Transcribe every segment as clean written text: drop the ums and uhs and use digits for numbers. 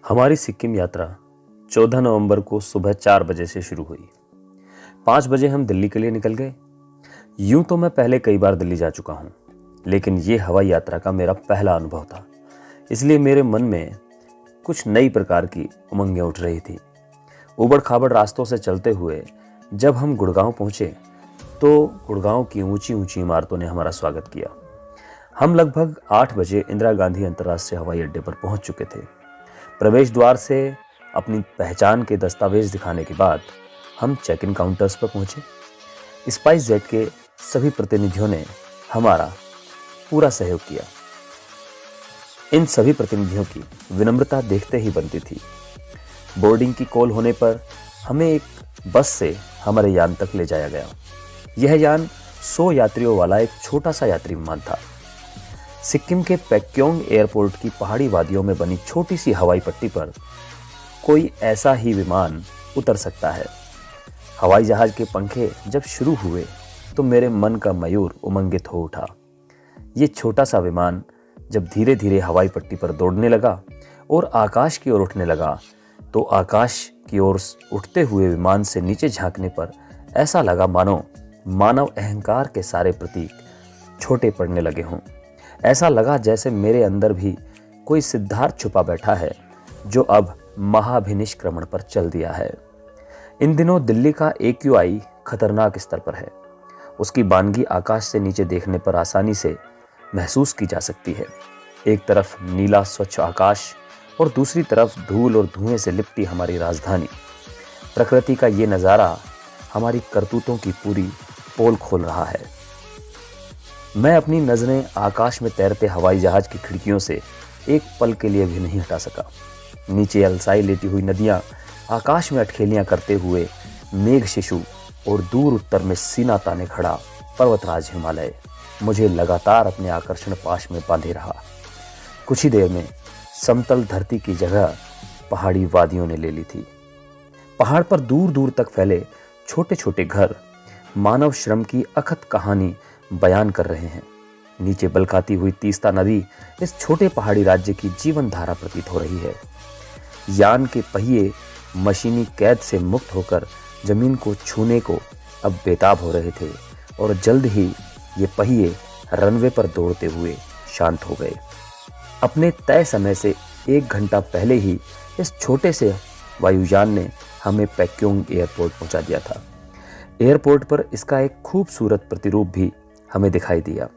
हमारी सिक्किम यात्रा 14 नवंबर को सुबह 4 बजे से शुरू हुई। 5 बजे हम दिल्ली के लिए निकल गए। यूं तो मैं पहले कई बार दिल्ली जा चुका हूं, लेकिन ये हवाई यात्रा का मेरा पहला अनुभव था, इसलिए मेरे मन में कुछ नई प्रकार की उमंगें उठ रही थी। उबड़ खाबड़ रास्तों से चलते हुए जब हम गुड़गांव पहुंचे तो गुड़गांव की ऊंची ऊंची इमारतों ने हमारा स्वागत किया। हम लगभग 8 बजे इंदिरा गांधी अंतर्राष्ट्रीय हवाई अड्डे पर पहुंच चुके थे। प्रवेश द्वार से अपनी पहचान के दस्तावेज दिखाने के बाद हम चेक इन काउंटर्स पर पहुंचे। स्पाइस जेट के सभी प्रतिनिधियों ने हमारा पूरा सहयोग किया। इन सभी प्रतिनिधियों की विनम्रता देखते ही बनती थी। बोर्डिंग की कॉल होने पर हमें एक बस से हमारे यान तक ले जाया गया। यह यान 100 यात्रियों वाला एक छोटा सा यात्री विमान था। सिक्किम के पैक्योंग एयरपोर्ट की पहाड़ी वादियों में बनी छोटी सी हवाई पट्टी पर कोई ऐसा ही विमान उतर सकता है। हवाई जहाज के पंखे जब शुरू हुए तो मेरे मन का मयूर उमंगित हो उठा। ये छोटा सा विमान जब धीरे धीरे हवाई पट्टी पर दौड़ने लगा और आकाश की ओर उठने लगा तो आकाश की ओर उठते हुए विमान से नीचे झांकने पर ऐसा लगा मानो मानव अहंकार के सारे प्रतीक छोटे पड़ने लगे हों। ऐसा लगा जैसे मेरे अंदर भी कोई सिद्धार्थ छुपा बैठा है जो अब महाभिनिष्क्रमण पर चल दिया है। इन दिनों दिल्ली का AQI खतरनाक स्तर पर है। उसकी बानगी आकाश से नीचे देखने पर आसानी से महसूस की जा सकती है। एक तरफ नीला स्वच्छ आकाश और दूसरी तरफ धूल और धुएं से लिपटी हमारी राजधानी। प्रकृति का ये नज़ारा हमारी करतूतों की पूरी पोल खोल रहा है। मैं अपनी नजरें आकाश में तैरते हवाई जहाज की खिड़कियों से एक पल के लिए भी नहीं हटा सका। नीचे अलसाई लेटी हुई नदियां, आकाश में अटखेलियां करते हुए मेघ शिशु और दूर उत्तर में सीना ताने खड़ा पर्वतराज हिमालय मुझे लगातार अपने आकर्षण पाश में बांधे रहा। कुछ ही देर में समतल धरती की जगह पहाड़ी वादियों ने ले ली थी। पहाड़ पर दूर दूर तक फैले छोटे छोटे घर मानव श्रम की अथक कहानी बयान कर रहे हैं। नीचे बलकाती हुई तीस्ता नदी इस छोटे पहाड़ी राज्य की जीवन धारा प्रतीत हो रही है। यान के पहिए मशीनी कैद से मुक्त होकर जमीन को छूने को अब बेताब हो रहे थे और जल्द ही ये पहिए रनवे पर दौड़ते हुए शांत हो गए। अपने तय समय से 1 घंटा पहले ही इस छोटे से वायुयान ने हमें पैक्योंग एयरपोर्ट पहुंचा दिया था। एयरपोर्ट पर इसका एक खूबसूरत प्रतिरूप भी हमें दिखाई दिया।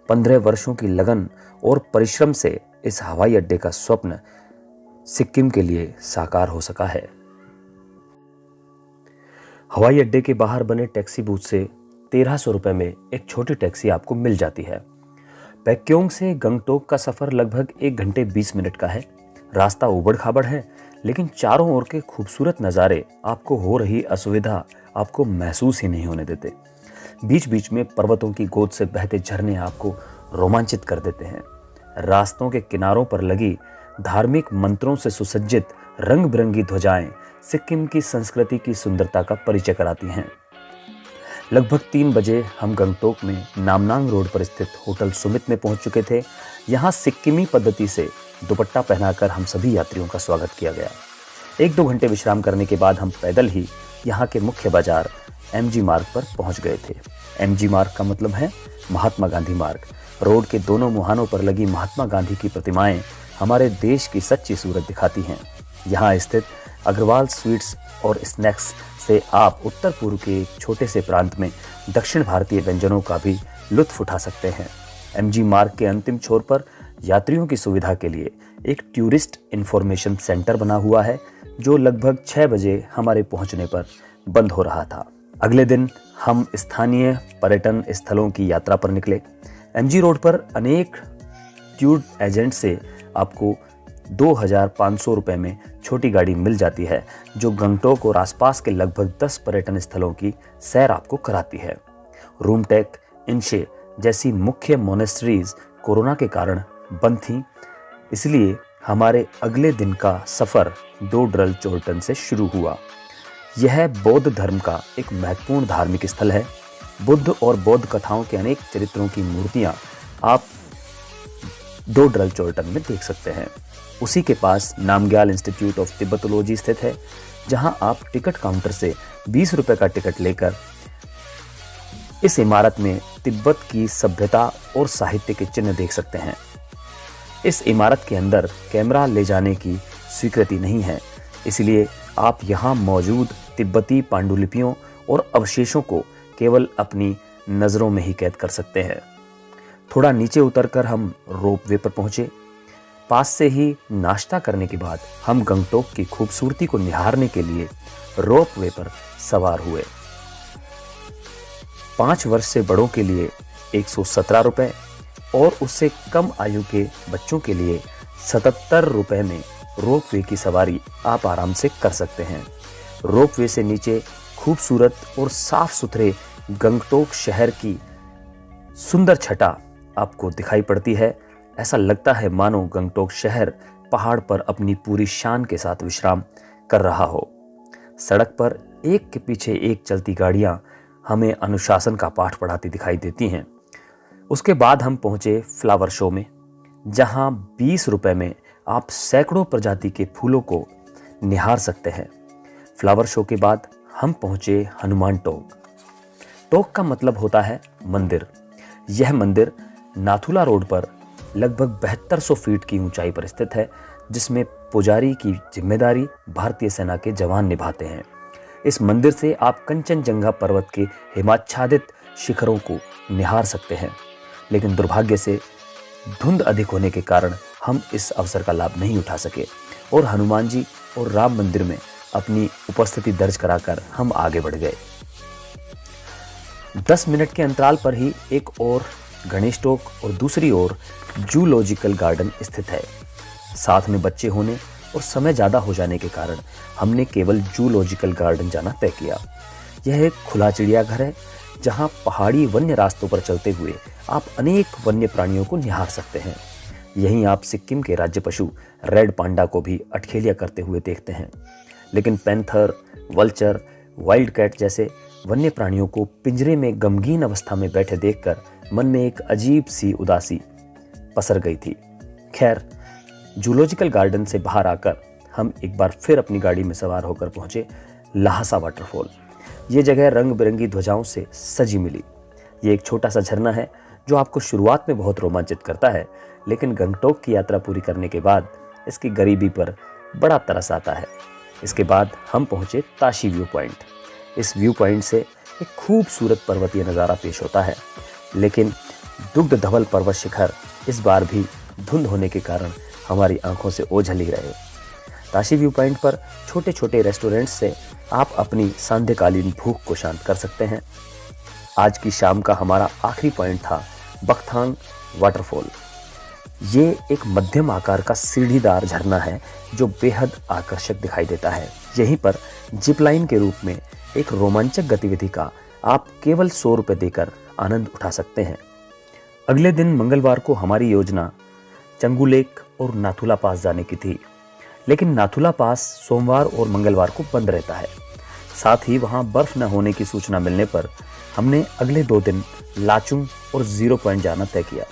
15 वर्षों की लगन और परिश्रम से इस हवाई अड्डे का स्वप्न सिक्किम के लिए साकार हो सका है। हवाई अड्डे के बाहर बने टैक्सी बूथ से 1300 रुपए में एक छोटी टैक्सी आपको मिल जाती है। पैक्योंग से गंगटोक का सफर लगभग 1 घंटे 20 मिनट का है। रास्ता उबड़ खाबड़ है, लेकिन चारों ओर के खूबसूरत नज़ारे आपको हो रही असुविधा आपको महसूस ही नहीं होने देते। बीच बीच में पर्वतों की गोद से बहते झरने आपको रोमांचित कर देते हैं। रास्तों के किनारों पर लगी धार्मिक मंत्रों से सुसज्जित रंग बिरंगी ध्वजाएं सिक्किम की संस्कृति की सुंदरता का परिचय कराती हैं। लगभग 3 बजे हम गंगटोक में नामनांग रोड पर स्थित होटल सुमित में पहुंच चुके थे। यहाँ सिक्किमी पद्धति से दुपट्टा पहनाकर हम सभी यात्रियों का स्वागत किया गया। 1-2 घंटे विश्राम करने के बाद हम पैदल ही यहाँ के मुख्य बाजार MG मार्ग पर पहुंच गए थे। MG मार्ग का मतलब है महात्मा गांधी मार्ग। रोड के दोनों मुहानों पर लगी महात्मा गांधी की प्रतिमाएं हमारे देश की सच्ची सूरत दिखाती हैं। यहाँ स्थित अग्रवाल स्वीट्स और स्नैक्स से आप उत्तर पूर्व के एक छोटे से प्रांत में दक्षिण भारतीय व्यंजनों का भी लुत्फ उठा सकते हैं। MG मार्ग के अंतिम छोर पर यात्रियों की सुविधा के लिए एक टूरिस्ट इंफॉर्मेशन सेंटर बना हुआ है, जो लगभग 6 बजे हमारे पहुंचने पर बंद हो रहा था। अगले दिन हम स्थानीय पर्यटन स्थलों की यात्रा पर निकले। MG रोड पर अनेक टूर एजेंट से आपको 2500 रुपए में छोटी गाड़ी मिल जाती है, जो गंगटोक और आसपास के लगभग 10 पर्यटन स्थलों की सैर आपको कराती है। रूमटेक, इंशे जैसी मुख्य मोनेस्ट्रीज कोरोना के कारण बंद थीं, इसलिए हमारे अगले दिन का सफर डोड्रल चोर्टन से शुरू हुआ। यह बौद्ध धर्म का एक महत्वपूर्ण धार्मिक स्थल है। बुद्ध और बौद्ध कथाओं के अनेक चरित्रों की मूर्तियां आप डोडरल चोल्टन में देख सकते हैं। उसी के पास नामग्याल इंस्टीट्यूट ऑफ तिब्बतोलॉजी स्थित है, जहां आप टिकट काउंटर से 20 रुपए का टिकट लेकर इस इमारत में तिब्बत की सभ्यता और साहित्य के चिन्ह देख सकते हैं। इस इमारत के अंदर कैमरा ले जाने की स्वीकृति नहीं है, इसलिए आप यहाँ मौजूद तिब्बती पांडुलिपियों और अवशेषों को केवल अपनी नज़रों में ही कैद कर सकते हैं। थोड़ा नीचे उतरकर हम रोपवे पर पहुंचे। पास से ही नाश्ता करने के बाद हम गंगटोक की खूबसूरती को निहारने के लिए रोपवे पर सवार हुए। 5 वर्ष से बड़ों के लिए 117 रुपए और उससे कम आयु के बच्चों के लिए 77 रुपए में रोपवे की सवारी आप आराम से कर सकते हैं। रोपवे से नीचे खूबसूरत और साफ सुथरे गंगटोक शहर की सुंदर छटा आपको दिखाई पड़ती है। ऐसा लगता है मानो गंगटोक शहर पहाड़ पर अपनी पूरी शान के साथ विश्राम कर रहा हो। सड़क पर एक के पीछे एक चलती गाड़ियां हमें अनुशासन का पाठ पढ़ाती दिखाई देती हैं। उसके बाद हम पहुंचे फ्लावर शो में, जहां 20 रुपए में आप सैकड़ों प्रजाति के फूलों को निहार सकते हैं। फ्लावर शो के बाद हम पहुंचे हनुमान टोक। टोक का मतलब होता है मंदिर। यह मंदिर नाथुला रोड पर लगभग 7200 फीट की ऊंचाई पर स्थित है, जिसमें पुजारी की जिम्मेदारी भारतीय सेना के जवान निभाते हैं। इस मंदिर से आप कंचनजंगा पर्वत के हिमाच्छादित शिखरों को निहार सकते हैं, लेकिन दुर्भाग्य से धुंध अधिक होने के कारण हम इस अवसर का लाभ नहीं उठा सके और हनुमान जी और राम मंदिर में अपनी उपस्थिति दर्ज कराकर हम आगे बढ़ गए। 10 मिनट के अंतराल पर ही एक और गणेश टोक और दूसरी ओर जूलॉजिकल गार्डन स्थित है। साथ में बच्चे होने और समय ज़्यादा हो जाने के कारण हमने केवल जूलॉजिकल गार्डन जाना तय किया। यह एक खुला चिड़ियाघर है, जहां पहाड़ी वन्य रास्तों पर चलते हुए आप अनेक वन्य प्राणियों को निहार सकते हैं। यहीं आप सिक्किम के राज्य पशु रेड पांडा को भी अठखेलियां करते हुए देखते हैं, लेकिन पैंथर, वल्चर, वाइल्ड कैट जैसे वन्य प्राणियों को पिंजरे में गमगीन अवस्था में बैठे देखकर मन में एक अजीब सी उदासी पसर गई थी। खैर, जूलॉजिकल गार्डन से बाहर आकर हम एक बार फिर अपनी गाड़ी में सवार होकर पहुंचे लहासा वाटरफॉल। ये जगह रंग बिरंगी ध्वजाओं से सजी मिली। ये एक छोटा सा झरना है जो आपको शुरुआत में बहुत रोमांचित करता है, लेकिन गंगटोक की यात्रा पूरी करने के बाद इसकी गरीबी पर बड़ा तरस आता है। इसके बाद हम पहुंचे ताशी व्यू पॉइंट। इस व्यू पॉइंट से एक खूबसूरत पर्वतीय नज़ारा पेश होता है, लेकिन दुग्ध धवल पर्वत शिखर इस बार भी धुंध होने के कारण हमारी आंखों से ओझल ही रहे। ताशी व्यू पॉइंट पर छोटे छोटे रेस्टोरेंट्स से आप अपनी सांध्यकालीन भूख को शांत कर सकते हैं। आज की शाम का हमारा आखिरी पॉइंट था बकथांग वाटरफॉल। ये एक मध्यम आकार का सीढ़ीदार झरना है जो बेहद आकर्षक दिखाई देता है। यहीं पर जिप लाइन के रूप में एक रोमांचक गतिविधि का आप केवल 100 रुपये देकर आनंद उठा सकते हैं। अगले दिन मंगलवार को हमारी योजना चंगू लेक और नाथुला पास जाने की थी, लेकिन नाथुला पास सोमवार और मंगलवार को बंद रहता है। साथ ही वहां बर्फ न होने की सूचना मिलने पर हमने अगले 2 दिन लाचुंग और 0 पॉइंट जाना तय किया।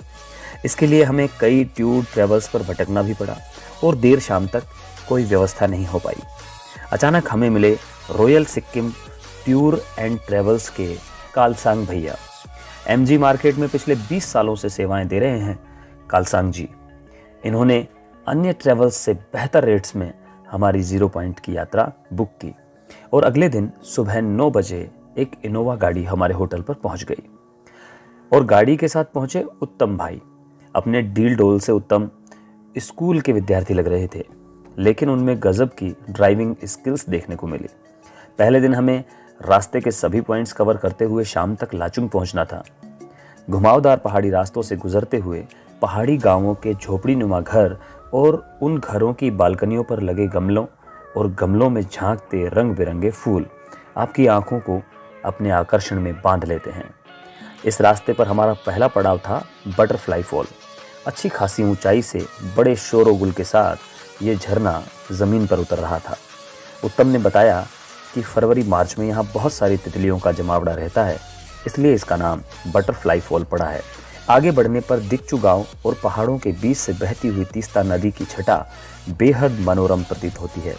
इसके लिए हमें कई टूर ट्रेवल्स पर भटकना भी पड़ा और देर शाम तक कोई व्यवस्था नहीं हो पाई। अचानक हमें मिले royal Sikkim tour and travels के कालसांग भैया। एमजी मार्केट में पिछले 20 सालों से सेवाएं दे रहे हैं कालसांग जी। इन्होंने अन्य ट्रेवल्स से बेहतर रेट्स में हमारी 0 पॉइंट की यात्रा बुक की और अगले दिन सुबह 9 बजे एक इनोवा गाड़ी हमारे होटल पर पहुंच गई और गाड़ी के साथ पहुंचे उत्तम भाई। अपने डील डोल से उत्तम स्कूल के विद्यार्थी लग रहे थे, लेकिन उनमें गजब की ड्राइविंग स्किल्स देखने को मिली। पहले दिन हमें रास्ते के सभी पॉइंट्स कवर करते हुए शाम तक लाचुंग पहुंचना था। घुमावदार पहाड़ी रास्तों से गुजरते हुए पहाड़ी गांवों के झोपड़ी नुमा घर और उन घरों की बालकनियों पर लगे गमलों और गमलों में झांकते रंग बिरंगे फूल आपकी आंखों को अपने आकर्षण में बांध लेते हैं। इस रास्ते पर हमारा पहला पड़ाव था बटरफ्लाई फॉल। अच्छी खासी ऊंचाई से बड़े शोरगुल के साथ ये झरना ज़मीन पर उतर रहा था। उत्तम ने बताया कि फरवरी मार्च में यहाँ बहुत सारी तितलियों का जमावड़ा रहता है, इसलिए इसका नाम बटरफ्लाई फॉल पड़ा है। आगे बढ़ने पर दिक्चू गांव और पहाड़ों के बीच से बहती हुई तीस्ता नदी की छटा बेहद मनोरम प्रतीत होती है।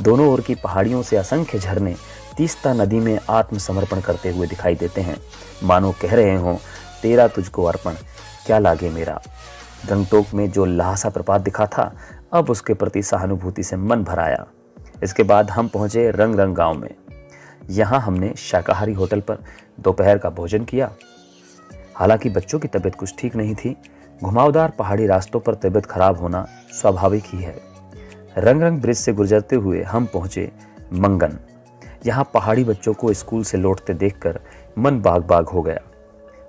दोनों ओर की पहाड़ियों से असंख्य झरने तीस्ता नदी में आत्मसमर्पण करते हुए दिखाई देते हैं, मानो कह रहे हों, तेरा तुझको अर्पण, क्या लागे मेरा। गंगटोक में जो ल्हासा प्रपात दिखा था, अब उसके प्रति सहानुभूति से मन भर आया। इसके बाद हम पहुंचे रंग रंग गांव में। यहाँ हमने शाकाहारी होटल पर दोपहर का भोजन किया। हालांकि बच्चों की तबीयत कुछ ठीक नहीं थी। घुमावदार पहाड़ी रास्तों पर तबीयत खराब होना स्वाभाविक ही है। रंग रंग ब्रिज से गुजरते हुए हम पहुंचे मंगन। यहाँ पहाड़ी बच्चों को स्कूल से लौटते देखकर मन बाग बाग हो गया।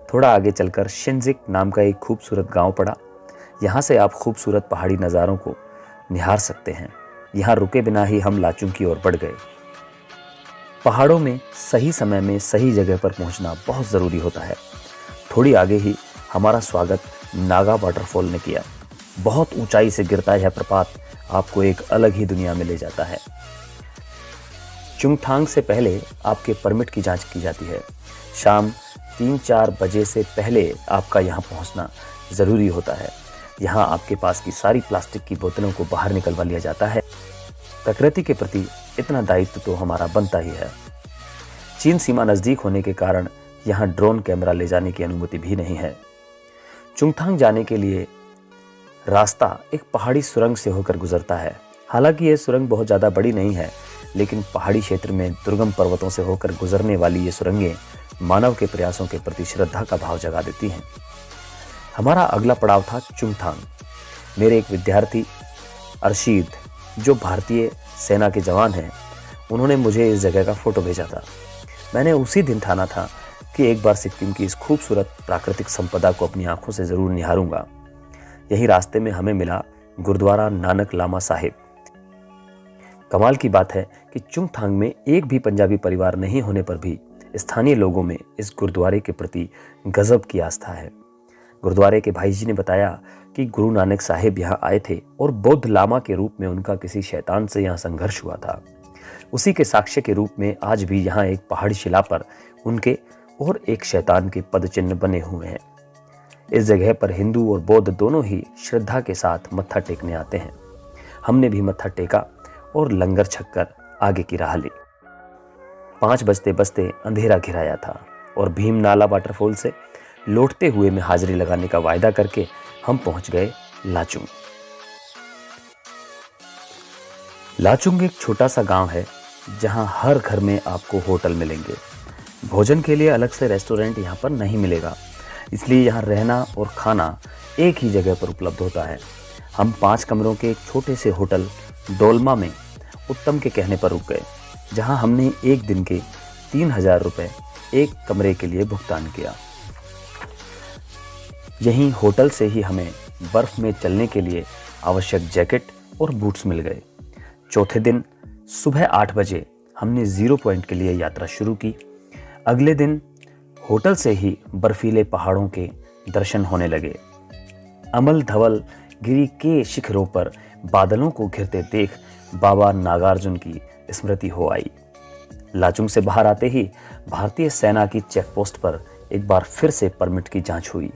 थोड़ा आगे चलकर शिंजिक नाम का एक खूबसूरत गांव पड़ा। यहाँ से आप खूबसूरत पहाड़ी नज़ारों को निहार सकते हैं। यहाँ रुके बिना ही हम लाचुंग की ओर बढ़ गए। पहाड़ों में सही समय में सही जगह पर पहुंचना बहुत ज़रूरी होता है। थोड़ी आगे ही हमारा स्वागत नागा वाटरफॉल ने किया। बहुत ऊंचाई से गिरता यह प्रपात आपको एक अलग ही दुनिया में ले जाता है। चुंगथांग से पहले आपके परमिट की जांच की जाती है। शाम 3-4 बजे से पहले आपका यहाँ पहुँचना ज़रूरी होता है। यहाँ आपके पास की सारी प्लास्टिक की बोतलों को बाहर निकलवा लिया जाता है। प्रकृति के प्रति इतना दायित्व तो हमारा बनता ही है। चीन सीमा नज़दीक होने के कारण यहाँ ड्रोन कैमरा ले जाने की अनुमति भी नहीं है। चुंगथांग जाने के लिए रास्ता एक पहाड़ी सुरंग से होकर गुजरता है। हालांकि यह सुरंग बहुत ज़्यादा बड़ी नहीं है, लेकिन पहाड़ी क्षेत्र में दुर्गम पर्वतों से होकर गुजरने वाली ये सुरंगें मानव के प्रयासों के प्रति श्रद्धा का भाव जगा देती हैं। हमारा अगला पड़ाव था चुंगथांग। मेरे एक विद्यार्थी अर्शीद, जो भारतीय सेना के जवान हैं, उन्होंने मुझे इस जगह का फ़ोटो भेजा था। मैंने उसी दिन ठाना था कि एक बार सिक्किम की इस खूबसूरत प्राकृतिक संपदा को अपनी आंखों से ज़रूर निहारूंगा। यही रास्ते में हमें मिला गुरुद्वारा नानक लामा साहिब। कमाल की बात है कि चुंगथांग में एक भी पंजाबी परिवार नहीं होने पर भी स्थानीय लोगों में इस गुरुद्वारे के प्रति गजब की आस्था है। गुरुद्वारे के भाई जी ने बताया कि गुरु नानक साहिब यहाँ आए थे और बौद्ध लामा के रूप में उनका किसी शैतान से यहाँ संघर्ष हुआ था। उसी के साक्ष्य के रूप में आज भी यहाँ एक पहाड़ी शिला पर उनके और एक शैतान के पद चिन्ह बने हुए हैं। इस जगह पर हिंदू और बौद्ध दोनों ही श्रद्धा के साथ मत्था टेकने आते हैं। हमने भी मत्था टेका और लंगर छककर आगे की राह ली। 5 बजते बजते अंधेरा घिराया था और भीम नाला वाटरफॉल से लौटते हुए में हाजिरी लगाने का वायदा करके हम पहुंच गए लाचुंग। लाचुंग एक छोटा सा गांव है जहां हर घर में आपको होटल मिलेंगे। भोजन के लिए अलग से रेस्टोरेंट यहाँ पर नहीं मिलेगा, इसलिए यहाँ रहना और खाना एक ही जगह पर उपलब्ध होता है। हम 5 कमरों के एक छोटे से होटल डोलमा में उत्तम के कहने पर रुक गए, जहाँ हमने एक दिन के 3000 रुपये एक कमरे के लिए भुगतान किया। यहीं होटल से ही हमें बर्फ में चलने के लिए आवश्यक जैकेट और बूट्स मिल गए। चौथे दिन सुबह 8 बजे हमने 0 पॉइंट के लिए यात्रा शुरू की। अगले दिन होटल से ही बर्फीले पहाड़ों के दर्शन होने लगे। अमल धवल गिरी के शिखरों पर बादलों को घिरते देख बाबा नागार्जुन की स्मृति हो आई। लाचुंग से बाहर आते ही भारतीय सेना की चेकपोस्ट पर एक बार फिर से परमिट की जांच हुई।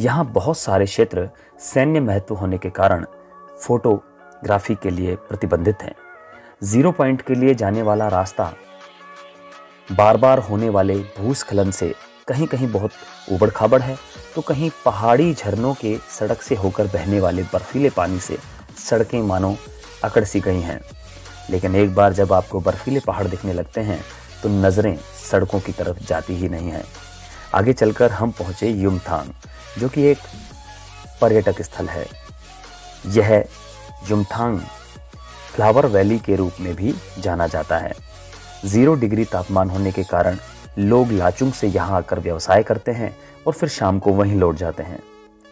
यहाँ बहुत सारे क्षेत्र सैन्य महत्व होने के कारण फोटोग्राफी के लिए प्रतिबंधित हैं। 0 पॉइंट के लिए जाने वाला रास्ता बार बार होने वाले भूस्खलन से कहीं कहीं बहुत उबड़ खाबड़ है, तो कहीं पहाड़ी झरनों के सड़क से होकर बहने वाले बर्फीले पानी से सड़कें मानो अकड़ सी गई हैं। लेकिन एक बार जब आपको बर्फीले पहाड़ दिखने लगते हैं तो नज़रें सड़कों की तरफ जाती ही नहीं हैं। आगे चलकर हम पहुँचे युमथांग, जो कि एक पर्यटक स्थल है। यह युमथांग फ्लावर वैली के रूप में भी जाना जाता है। 0 डिग्री तापमान होने के कारण लोग लाचुंग से यहाँ आकर व्यवसाय करते हैं और फिर शाम को वहीं लौट जाते हैं।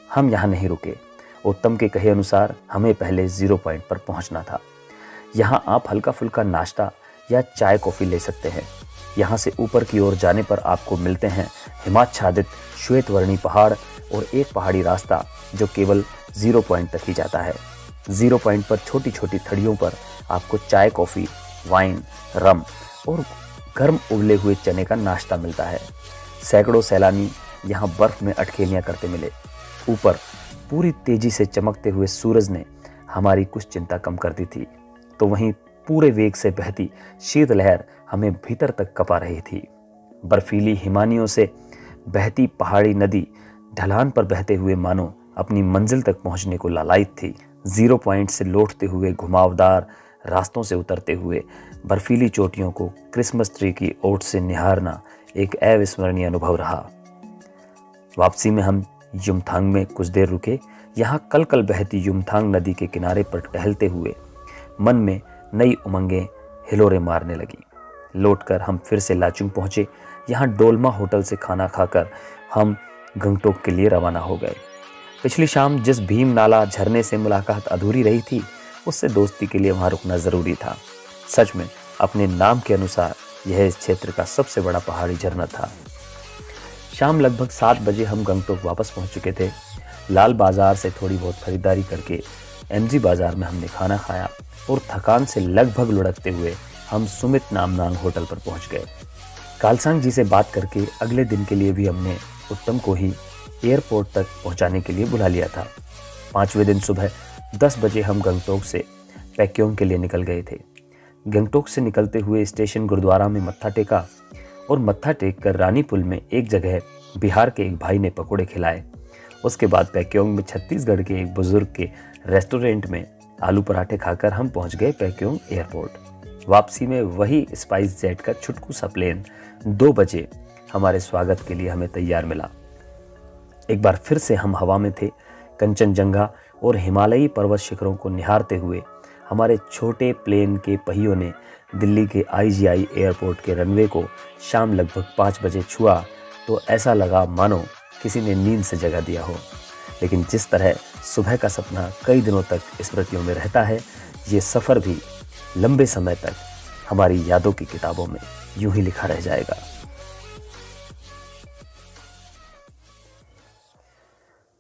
हम यहाँ नहीं रुके। उत्तम के कहे अनुसार हमें पहले 0 पॉइंट पर पहुँचना था। यहाँ आप हल्का फुल्का नाश्ता या चाय कॉफ़ी ले सकते हैं। यहाँ से ऊपर की ओर जाने पर आपको मिलते हैं हिमाच्छादित श्वेतवर्णी पहाड़ और एक पहाड़ी रास्ता जो केवल 0 पॉइंट तक ही जाता है। 0 पॉइंट पर छोटी छोटी थड़ियों पर आपको चाय, कॉफ़ी, वाइन, रम और गर्म उबले हुए चने का नाश्ता मिलता है। सैकड़ों सैलानी यहाँ बर्फ में अटखेलियाँ करते मिले। ऊपर पूरी तेजी से चमकते हुए सूरज ने हमारी कुछ चिंता कम कर दी थी, तो वहीं पूरे वेग से बहती शीतलहर हमें भीतर तक कपा रही थी। बर्फीली हिमानियों से बहती पहाड़ी नदी ढलान पर बहते हुए मानो अपनी मंजिल तक पहुंचने को लालायित थी। 0 पॉइंट से लौटते हुए घुमावदार रास्तों से उतरते हुए बर्फीली चोटियों को क्रिसमस ट्री की ओट से निहारना एक अविस्मरणीय अनुभव रहा। वापसी में हम युमथांग में कुछ देर रुके। यहाँ कल कल बहती युमथांग नदी के किनारे पर टहलते हुए मन में नई उमंगें हिलोरे मारने लगी। लौटकर हम फिर से लाचुंग पहुंचे। यहाँ डोलमा होटल से खाना खाकर हम गंगटोक के लिए रवाना हो गए। पिछली शाम जिस भीम नाला झरने से मुलाकात अधूरी रही थी, उससे दोस्ती के लिए वहाँ रुकना ज़रूरी था। सच में अपने नाम के अनुसार यह इस क्षेत्र का सबसे बड़ा पहाड़ी झरना था। शाम लगभग 7 बजे हम गंगटोक वापस पहुँच चुके थे। लाल बाजार से थोड़ी बहुत खरीदारी करके एमजी बाजार में हमने खाना खाया और थकान से लगभग लुढ़कते हुए हम सुमित नामनांग होटल पर पहुँच गए। कालसांग जी से बात करके अगले दिन के लिए भी हमने उत्तम को ही एयरपोर्ट तक पहुंचाने के लिए बुला लिया था। 5वें दिन सुबह 10 बजे हम गंगटोक से पैक्योंग के लिए निकल गए थे। गंगटोक से निकलते हुए स्टेशन गुरुद्वारा में मत्था टेका और मत्था टेक कर रानीपुल में एक जगह बिहार के एक भाई ने पकोड़े खिलाए। उसके बाद पैक्योंग में छत्तीसगढ़ के एक बुजुर्ग के रेस्टोरेंट में आलू पराठे खाकर हम पहुंच गए पैक्योंग एयरपोर्ट। वापसी में वही स्पाइस जेट का छुटकू सा प्लेन 2 बजे हमारे स्वागत के लिए हमें तैयार मिला। एक बार फिर से हम हवा में थे। कंचनजंगा और हिमालयी पर्वत शिखरों को निहारते हुए हमारे छोटे प्लेन के पहियों ने दिल्ली के आईजीआई एयरपोर्ट के रनवे को शाम लगभग 5 बजे छुआ तो ऐसा लगा मानो किसी ने नींद से जगा दिया हो। लेकिन जिस तरह सुबह का सपना कई दिनों तक स्मृतियों में रहता है, ये सफ़र भी लंबे समय तक हमारी यादों की किताबों में यूं ही लिखा रह जाएगा।